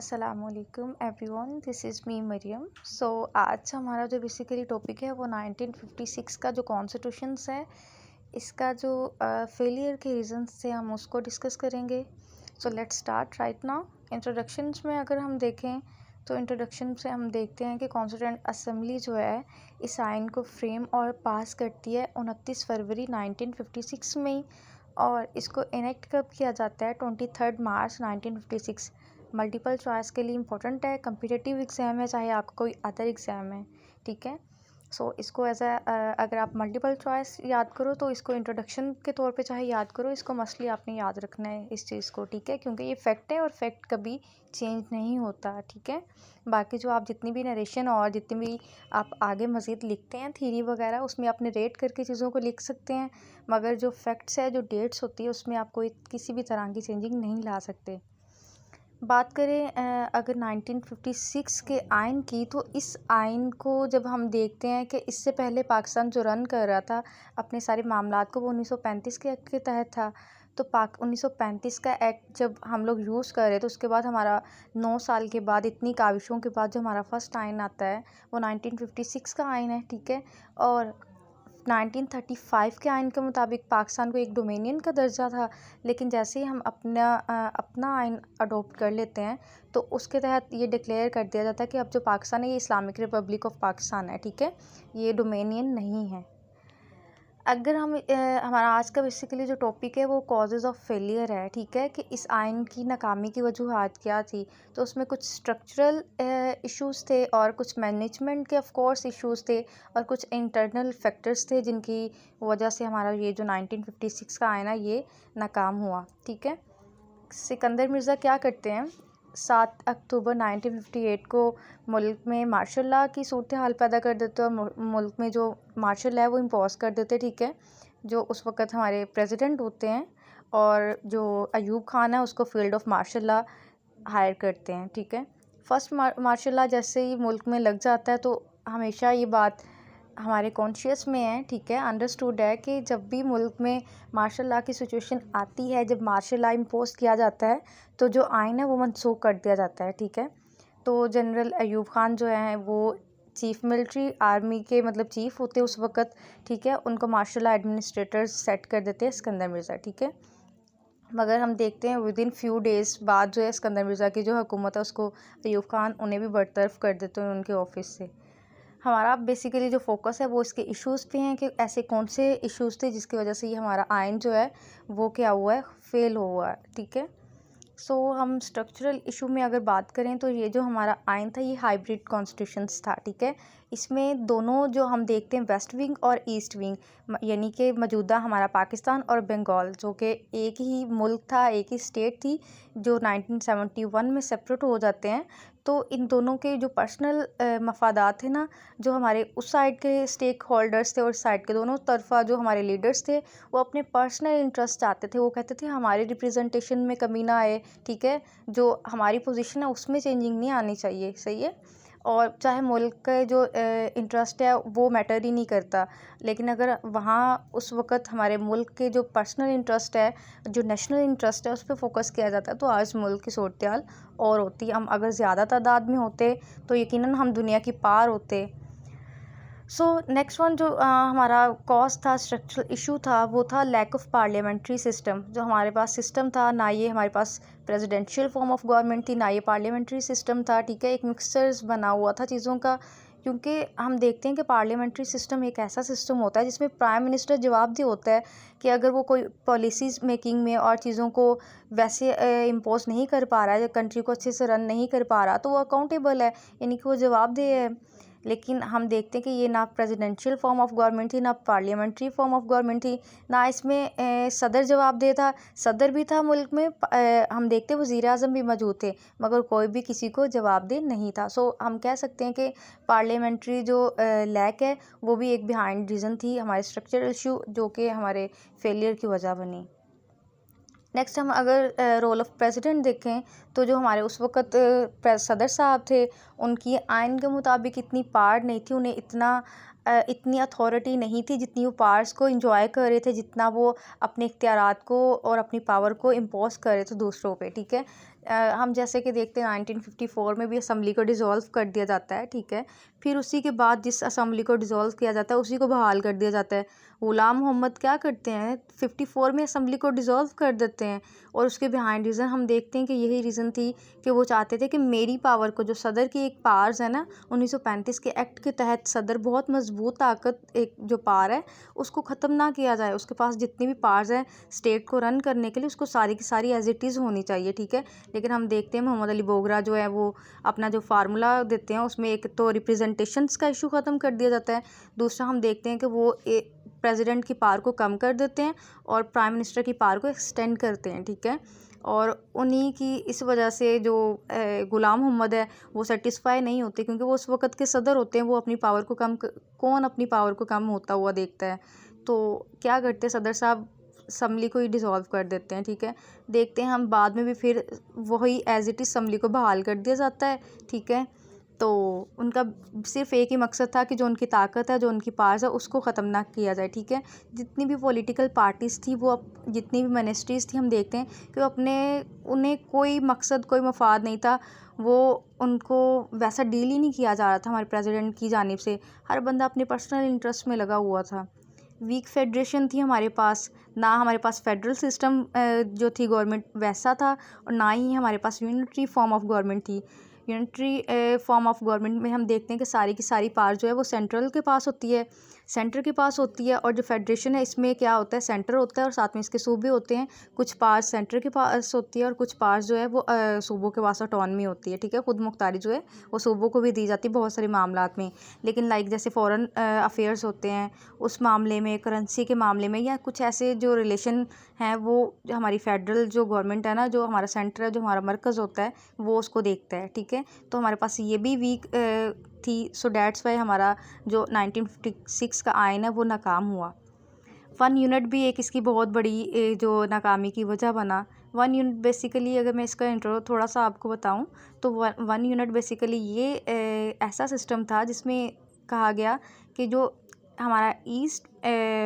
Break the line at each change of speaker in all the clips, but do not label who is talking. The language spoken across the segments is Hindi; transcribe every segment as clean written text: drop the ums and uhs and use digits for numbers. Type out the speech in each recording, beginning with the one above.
अस्सलामुअलैकुम everyone, this is me Maryam. आज हमारा जो बेसिकली टॉपिक है वो 1956 का जो कॉन्स्टिट्यूशंस है, इसका जो फेलियर के रीजंस थे हम उसको डिस्कस करेंगे। So let's start right now. Introductions में अगर हम देखें तो इंट्रोडक्शन से हम देखते हैं कि कॉन्स्टिट्यूंट असेंबली जो है इस आइन को फ्रेम और पास करती है 29 फरवरी 1956 में ही, और इसको इनेक्ट कब किया जाता है 23 मार्च 1956। मल्टीपल चॉइस के लिए इंपॉर्टेंट है, कम्पिटिटिव एग्ज़ाम है चाहे आपका कोई अदर एग्ज़ाम है, ठीक है। इसको एज अगर आप मल्टीपल चॉइस याद करो तो इसको इंट्रोडक्शन के तौर पे चाहे याद करो, इसको मसली आपने याद रखना है इस चीज़ को, ठीक है, क्योंकि ये फैक्ट है और फैक्ट कभी चेंज नहीं होता, ठीक है। बाकी जो आप जितनी भी नरेशन और जितनी भी आप आगे मज़ीद लिखते हैं थीरी वगैरह, उसमें अपने रेट करके चीज़ों को लिख सकते हैं, मगर जो फैक्ट्स है, जो डेट्स होती है, उसमें आप कोई किसी भी तरह की चेंजिंग नहीं ला सकते। बात करें अगर 1956 के आइन की, तो इस आइन को जब हम देखते हैं कि इससे पहले पाकिस्तान जो रन कर रहा था अपने सारे मामलात को, वो 1935 के एक्ट के तहत था। तो 1935 का एक्ट जब हम लोग यूज़ कर रहे तो उसके बाद हमारा 9 साल के बाद, इतनी काविशों के बाद जो हमारा फर्स्ट आइन आता है वो 1956 का आइन है, ठीक है। और 1935 के आइन के मुताबिक पाकिस्तान को एक डोमेनियन का दर्जा था, लेकिन जैसे ही हम अपना आइन अडोप्ट कर लेते हैं तो उसके तहत ये डिक्लेयर कर दिया जाता है कि अब जो पाकिस्तान है ये इस्लामिक रिपब्लिक ऑफ पाकिस्तान है, ठीक है, ये डोमेनियन नहीं है। अगर हम हमारा आज का बेसिकली जो टॉपिक है वो कॉजेज़ ऑफ फेलियर है, ठीक है, कि इस आइन की नाकामी की वजूहात क्या थी। तो उसमें कुछ स्ट्रक्चरल इश्यूज़ थे और कुछ मैनेजमेंट के ऑफ कोर्स इश्यूज़ थे और कुछ इंटरनल फैक्टर्स थे जिनकी वजह से हमारा ये जो 1956 का आइन है ये नाकाम हुआ, ठीक है। सिकंदर मिर्ज़ा क्या करते हैं, 7 अक्टूबर 1958 को मुल्क में मार्शल लॉ की सूरत हाल पैदा कर देते हैं और मुल्क में जो मार्शल लॉ है वो इम्पोज कर देते हैं, ठीक है। जो उस वक़्त हमारे प्रेसिडेंट होते हैं और जो अयूब खान है उसको field of martial law hire करते हैं, ठीक है। फर्स्ट मार्शल लॉ जैसे ही मुल्क में लग जाता है तो हमेशा ये बात हमारे कॉन्शियस में है, ठीक है, अंडरस्टूड है कि जब भी मुल्क में मार्शल लॉ की सिचुएशन आती है, जब मार्शल लॉ इम्पोज किया जाता है तो जो आइन है वो मनसूख कर दिया जाता है, ठीक है। तो जनरल अयूब खान जो हैं वो चीफ़ मिलिट्री आर्मी के मतलब चीफ़ होते उस वक़्त, ठीक है, उनको मार्शल लॉ एडमिनिस्ट्रेटर्स सेट कर देते हैं सिकंदर मिर्ज़ा, ठीक है। मगर हम देखते हैं विद इन फ्यू डेज़ बाद जो है सिकंदर मिर्ज़ा की जो हुकूमत है उसको अयूब खान उन्हें भी बरतरफ कर देते हैं उनके ऑफिस से। हमारा बेसिकली जो फोकस है वो इसके इश्यूज़ पे हैं कि ऐसे कौन से इश्यूज़ थे जिसकी वजह से ये हमारा आइन जो है वो क्या हुआ है, फेल हुआ है, ठीक है। हम स्ट्रक्चरल इशू में अगर बात करें तो ये जो हमारा आइन था ये हाइब्रिड कॉन्स्टिट्यूशंस था, ठीक है। इसमें दोनों जो हम देखते हैं वेस्ट विंग और ईस्ट विंग, यानी कि मौजूदा हमारा पाकिस्तान और बंगाल जो कि एक ही मुल्क था, एक ही स्टेट थी, जो 1971 में सेपरेट हो जाते हैं। तो इन दोनों के जो पर्सनल मफादात थे ना, जो हमारे उस साइड के स्टेक होल्डर्स थे और इस साइड के दोनों तरफा जो हमारे लीडर्स थे वो अपने पर्सनल इंटरेस्ट चाहते थे। वो कहते थे हमारे रिप्रेजेंटेशन में कमी ना आए, ठीक है, जो हमारी पोजीशन है उसमें चेंजिंग नहीं आनी चाहिए, सही है। और चाहे मुल्क का जो इंटरेस्ट है वो मैटर ही नहीं करता, लेकिन अगर वहाँ उस वक़्त हमारे मुल्क के जो पर्सनल इंटरेस्ट है, जो नेशनल इंटरेस्ट है, उस पर फोकस किया जाता है तो आज मुल्क की सूरत हाल और होती। हम अगर ज़्यादा तादाद में होते तो यकीनन हम दुनिया की पार होते। नेक्स्ट वन जो हमारा कॉज था, स्ट्रक्चरल इशू था, वो था लैक ऑफ पार्लियामेंट्री सिस्टम। जो हमारे पास सिस्टम था ना, ये हमारे पास प्रेसिडेंशियल फॉर्म ऑफ गवर्नमेंट थी ना ये पार्लियामेंट्री सिस्टम था, ठीक है। एक मिक्सचर्स बना हुआ था चीज़ों का, क्योंकि हम देखते हैं कि पार्लियामेंट्री सिस्टम एक ऐसा सिस्टम होता है जिसमें प्राइम मिनिस्टर जवाबदेह होता है कि अगर वो कोई पॉलिसीज़ मेकिंग में और चीज़ों को वैसे इम्पोज नहीं कर पा रहा है, कंट्री को अच्छे से रन नहीं कर पा रहा, तो वो अकाउंटेबल है, यानी कि वो जवाबदेह है। लेकिन हम देखते हैं कि ये ना प्रेसिडेंशियल फॉर्म ऑफ गवर्नमेंट थी ना पार्लियामेंट्री फॉर्म ऑफ गवर्नमेंट थी, ना इसमें सदर जवाबदेह था। सदर भी था मुल्क में, हम देखते वज़ीर आज़म भी मौजूद थे, मगर कोई भी किसी को जवाबदेह नहीं था। हम कह सकते हैं कि पार्लियामेंट्री जो लैक है वो भी एक बिहाइंड रीज़न थी हमारे स्ट्रक्चरल इशू, जो कि हमारे फेलियर की वजह बनी। नेक्स्ट हम अगर रोल ऑफ़ प्रेसिडेंट देखें तो जो हमारे उस वक़्त सदर साहब थे, उनकी आइन के मुताबिक इतनी पावर नहीं थी, उन्हें इतनी अथॉरिटी नहीं थी जितनी वो पावर्स को एंजॉय कर रहे थे, जितना वो अपने इख्तियारात को और अपनी पावर को इम्पोज़ कर रहे थे दूसरों पे, ठीक है। हम जैसे कि देखते हैं 1954 में भी असम्बली को डिसॉल्व कर दिया जाता है, ठीक है। फिर उसी के बाद जिस असम्बली को डिसॉल्व किया जाता है उसी को बहाल कर दिया जाता है। ग़ुलाम मोहम्मद क्या करते हैं, 54 में असम्बली को डिसॉल्व कर देते हैं, और उसके बिहाइंड रीज़न हम देखते हैं कि यही रीज़न थी कि वो चाहते थे कि मेरी पावर को, जो सदर की एक पावर्स है ना 1935 के एक्ट के तहत, सदर बहुत मजबूत ताकत, एक जो पावर है उसको ख़त्म ना किया जाए। उसके पास जितनी भी पावर्स हैं स्टेट को रन करने के लिए, उसको सारी की सारी एज इट इज़ होनी चाहिए, ठीक है। लेकिन हम देखते हैं मोहम्मद अली बोगरा जो है वो अपना जो फार्मूला देते हैं उसमें एक तो रिप्रेजेंटेशंस का इशू ख़त्म कर दिया जाता है, दूसरा हम देखते हैं कि वो प्रेसिडेंट की पावर को कम कर देते हैं और प्राइम मिनिस्टर की पावर को एक्सटेंड करते हैं, ठीक है। और उन्हीं की इस वजह से जो ग़ुलाम मोहम्मद है वो सेटिस्फाई नहीं होते, क्योंकि वो उस वक़्त के सदर होते हैं, वो अपनी पावर को कौन अपनी पावर को कम होता हुआ देखता है। तो क्या करते हैं सदर साहब, असम्बली को ही डिसॉल्व कर देते हैं, ठीक है। देखते हैं हम बाद में भी फिर वही एज इट इज़ असम्बली को बहाल कर दिया जाता है, ठीक है। तो उनका सिर्फ़ एक ही मकसद था कि जो उनकी ताकत है, जो उनकी पावर्स है, उसको ख़त्म ना किया जाए, ठीक है। जितनी भी पॉलिटिकल पार्टीज़ थी वो जितनी भी मिनिस्ट्रीज़ थी, हम देखते हैं कि उन्हें कोई मकसद, कोई मफाद नहीं था, वो उनको वैसा डील ही नहीं किया जा रहा था हमारे प्रेसिडेंट की जानिब से। हर बंदा अपने पर्सनल इंटरेस्ट में लगा हुआ था। वीक फेडरेशन थी हमारे पास, ना हमारे पास फेडरल सिस्टम जो थी गवर्नमेंट वैसा था, और ना ही हमारे पास यूनिटरी फॉर्म ऑफ गवर्नमेंट थी। यूनिटरी फॉर्म ऑफ गवर्नमेंट में हम देखते हैं कि सारी की सारी पावर जो है वो सेंटर के पास होती है, और जो फेडरेशन है इसमें क्या होता है, सेंटर होता है और साथ में इसके सूबे होते हैं। कुछ पावर सेंटर के पास होती है और कुछ पावर जो है वो सूबों के पास ऑटोनमी होती है, ठीक है। खुद मुख्तारी जो है वो सूबों को भी दी जाती है बहुत सारे मामलात में। लेकिन लाइक जैसे फॉरेन अफेयर्स होते हैं, उस मामले में, करेंसी के मामले में, या कुछ ऐसे जो रिलेशन हैं, वो हमारी फेडरल जो गवर्नमेंट है ना, जो हमारा सेंटर है, जो हमारा मरकज़ होता है, वो उसको देखता है, ठीक है। तो हमारे पास ये भी वीक थी, सो डैट्स वाई हमारा जो 1956 का आइन है वो नाकाम हुआ। 1 यूनिट भी एक इसकी बहुत बड़ी जो नाकामी की वजह बना। 1 यूनिट बेसिकली, अगर मैं इसका इंट्रो थोड़ा सा आपको बताऊं, तो 1 यूनिट बेसिकली ये ऐसा सिस्टम था जिसमें कहा गया कि जो हमारा ईस्ट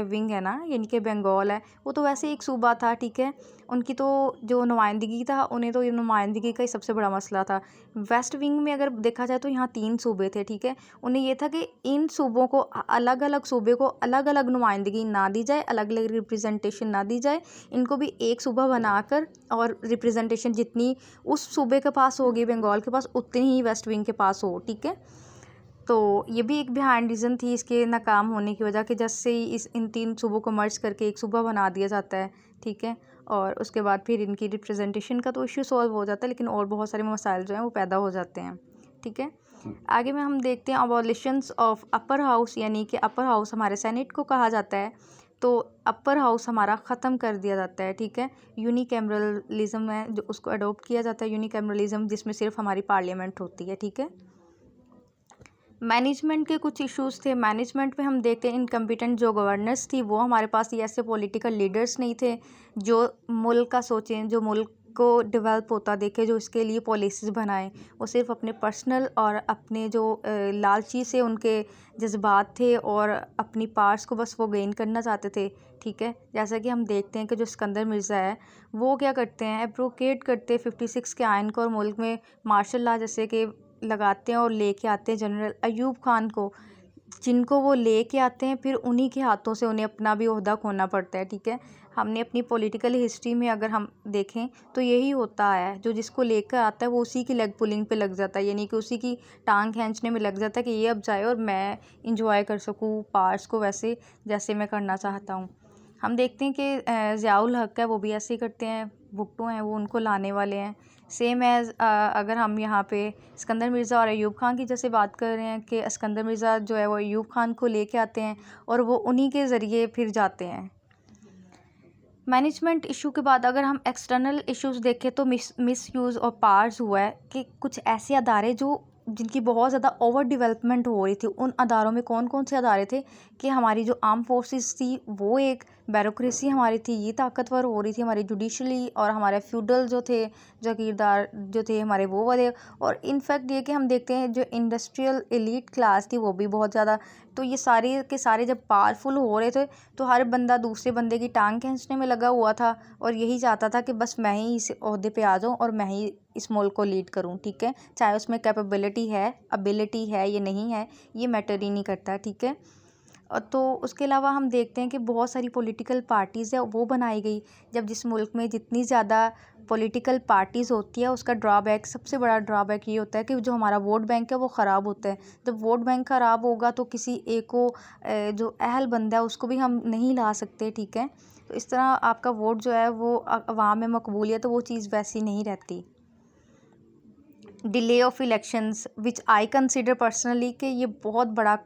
विंग है ना, यानी कि बंगाल है, वो तो वैसे एक सूबा था, ठीक है। उनकी तो जो नुमाइंदगी था, उन्हें तो ये नुमाइंदगी का ही सबसे बड़ा मसला था। वेस्ट विंग में अगर देखा जाए तो यहाँ 3 सूबे थे, ठीक है। उन्हें ये था कि इन सूबों को, अलग अलग सूबे को अलग अलग नुमाइंदगी ना दी जाए, अलग अलग रिप्रेजेंटेशन ना दी जाए, इनको भी एक सूबा बनाकर, और रिप्रेजेंटेशन जितनी उस सूबे के पास होगी, बंगाल के पास, उतनी ही वेस्ट विंग के पास हो, ठीक है। तो ये भी एक बिहाइंड रीज़न थी इसके नाकाम होने की वजह, कि जैसे ही इन 3 सूबों को मर्ज करके एक सूबा बना दिया जाता है, ठीक है। और उसके बाद फिर इनकी रिप्रेजेंटेशन का तो इशू सॉल्व हो जाता है, लेकिन और बहुत सारे मसाइल जो हैं वो पैदा हो जाते हैं, ठीक है। आगे में हम देखते हैं अबॉलिशंस ऑफ अपर हाउस, यानी कि अपर हाउस हमारे सेनेट को कहा जाता है, तो अपर हाउस हमारा ख़त्म कर दिया जाता है, ठीक है। यूनिकैमरलिज्म है जो उसको अडोप्ट किया जाता है, यूनिकैमरलिज्म, जिसमें सिर्फ हमारी पार्लियामेंट होती है, ठीक है। मैनेजमेंट के कुछ इश्यूज़ थे। मैनेजमेंट में हम देखते हैं इनकम्पिटेंट जो गवर्नर्स थी, वो हमारे पास ये ऐसे पॉलिटिकल लीडर्स नहीं थे जो मुल्क का सोचें, जो मुल्क को डेवलप होता देखे, जो इसके लिए पॉलिसीज़ बनाएं। वो सिर्फ अपने पर्सनल और अपने जो लालची से उनके जज्बात थे, और अपनी पावर्स को बस वो गेन करना चाहते थे, ठीक है। जैसा कि हम देखते हैं कि जो सिकंदर मिर्ज़ा है वो क्या करते हैं, एब्रोगेट करते 56 के आइन को, और मुल्क में मार्शल लॉ जैसे कि लगाते हैं और लेके आते हैं जनरल अयूब खान को, जिनको वो लेके आते हैं, फिर उन्हीं के हाथों से उन्हें अपना भी ओहदा खोना पड़ता है, ठीक है। हमने अपनी पॉलिटिकल हिस्ट्री में अगर हम देखें तो यही होता है, जो जिसको लेकर आता है वो उसी की लेग पुलिंग पे लग जाता है, यानी कि उसी की टांग खींचने में लग जाता है कि ये अब जाए और मैं इंजॉय कर सकूँ पार्ट्स को वैसे जैसे मैं करना चाहता हूँ। हम देखते हैं कि ज़ियाउल हक है वो भी ऐसे ही करते हैं, भुट्टो हैं वो उनको लाने वाले हैं। सेम एज़ अगर हम यहाँ पे सिकंदर मिर्ज़ा और अयूब खान की जैसे बात कर रहे हैं कि सिकंदर मिर्ज़ा जो है वो अयूब खान को लेके आते हैं और वो उन्हीं के ज़रिए फिर जाते हैं। मैनेजमेंट इशू के बाद अगर हम एक्सटर्नल इश्यूज़ देखें तो मिस यूज़ ऑफ पावर्स हुआ है कि कुछ ऐसे अदारे जिनकी बहुत ज़्यादा ओवर डेवलपमेंट हो रही थी। उन अदारों में कौन कौन से अदारे थे कि हमारी जो आर्म फोर्सेस थी वो एक, ब्यूरोक्रेसी हमारी थी ये ताकतवर हो रही थी, हमारी जुडिशली, और हमारे फ्यूडल जो थे, जागीरदार जो थे हमारे वो वाले। और इनफैक्ट ये कि हम देखते हैं जो इंडस्ट्रियल एलीट क्लास थी वो भी बहुत ज़्यादा। तो ये सारे के सारे जब पावरफुल हो रहे थे तो हर बंदा दूसरे बंदे की टांग खींचने में लगा हुआ था और यही चाहता था कि बस मैं ही इस ओहदे पे आ जाऊँ और मैं ही इस मुल्क को लीड करूँ, ठीक है। चाहे उसमें कैपेबिलिटी है, एबिलिटी है या नहीं है, ये मैटर ही नहीं करता, ठीक है। तो उसके अलावा हम देखते हैं कि बहुत सारी पॉलिटिकल पार्टीज़ है वो बनाई गई। जब जिस मुल्क में जितनी ज़्यादा पॉलिटिकल पार्टीज़ होती है उसका ड्रॉबैक, सबसे बड़ा ड्रॉबैक ये होता है कि जो हमारा वोट बैंक है वो ख़राब होता है। जब वोट बैंक ख़राब होगा तो किसी एक को जो अहल बंदा है उसको भी हम नहीं ला सकते, ठीक है। तो इस तरह आपका वोट जो है वो अवाम में मकबूलियत, तो वो चीज़ वैसी नहीं रहती। Delay of elections which I consider personally कि ये बहुत बड़ा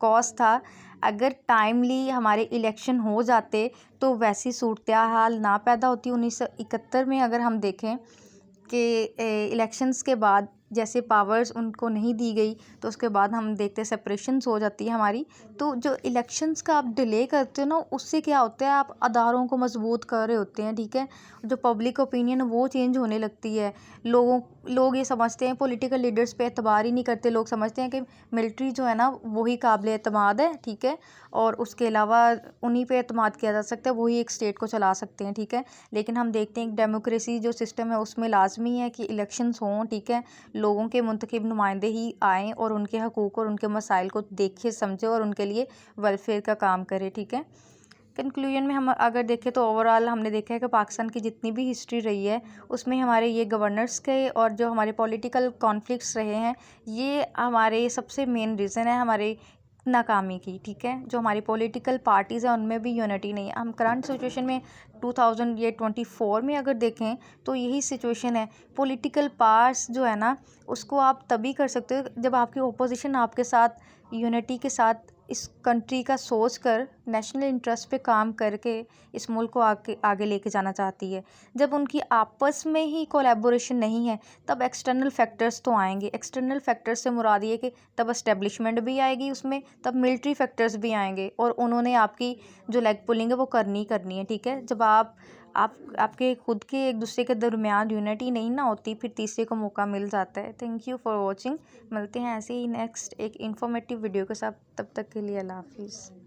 कॉज था। अगर टाइमली हमारे इलेक्शन हो जाते तो वैसी सूरत हाल ना पैदा होती। 1971 में अगर हम देखें कि इलेक्शंस के बाद जैसे पावर्स उनको नहीं दी गई तो उसके बाद हम देखते हैं सेपरेशंस हो जाती है हमारी। तो जो इलेक्शंस का आप डिले करते हो ना उससे क्या होता है, आप अदारों को मजबूत कर रहे होते हैं, ठीक है। जो पब्लिक ओपिनियन वो चेंज होने लगती है। लोग ये समझते हैं, पॉलिटिकल लीडर्स पे एतबार ही नहीं करते। लोग समझते हैं कि मिलिट्री जो है ना वही काबिल एतमाद है, ठीक है, और उसके अलावा उन्हीं पे एतमाद किया जा सकता है, वही एक स्टेट को चला सकते हैं, ठीक है। लेकिन हम देखते हैं डेमोक्रेसी जो सिस्टम है उसमें लाजमी है कि इलेक्शंस हों, ठीक है। लोगों के मुंतखब नुमाइंदे ही आएँ और उनके हकूक़ और उनके मसाइल को देखे समझे और उनके लिए वेलफेयर का काम करे, ठीक है। कंक्लूजन में हम अगर देखें तो ओवरऑल हमने देखा है कि पाकिस्तान की जितनी भी हिस्ट्री रही है उसमें हमारे ये गवर्नर्स के और जो हमारे पॉलिटिकल कॉन्फ्लिक्ट्स रहे हैं ये हमारे सबसे मेन रीज़न है हमारे नाकामी की, ठीक है। जो हमारी पॉलिटिकल पार्टीज़ हैं उनमें भी यूनिटी नहीं है। हम करंट सिचुएशन में 2024 में अगर देखें तो यही सिचुएशन है। पॉलिटिकल पार्ट्स जो है ना उसको आप तभी कर सकते हो जब आपकी ओपोजिशन आपके साथ यूनिटी के साथ इस कंट्री का सोच कर नेशनल इंटरेस्ट पे काम करके इस मुल्क को आगे लेके जाना चाहती है। जब उनकी आपस में ही कोलैबोरेशन नहीं है तब एक्सटर्नल फैक्टर्स तो आएंगे। एक्सटर्नल फैक्टर्स से मुराद ये कि तब एस्टेब्लिशमेंट भी आएगी उसमें, तब मिलिट्री फैक्टर्स भी आएंगे और उन्होंने आपकी जो लेग पुलिंग है वो करनी है, ठीक है। जब आपके खुद के एक दूसरे के दरमियान यूनिटी नहीं ना होती फिर तीसरे को मौका मिल जाता है। Thank you for watching. मिलते हैं ऐसे ही नेक्स्ट एक इन्फॉर्मेटिव वीडियो के साथ, तब तक के लिए अल्लाह हाफिज़।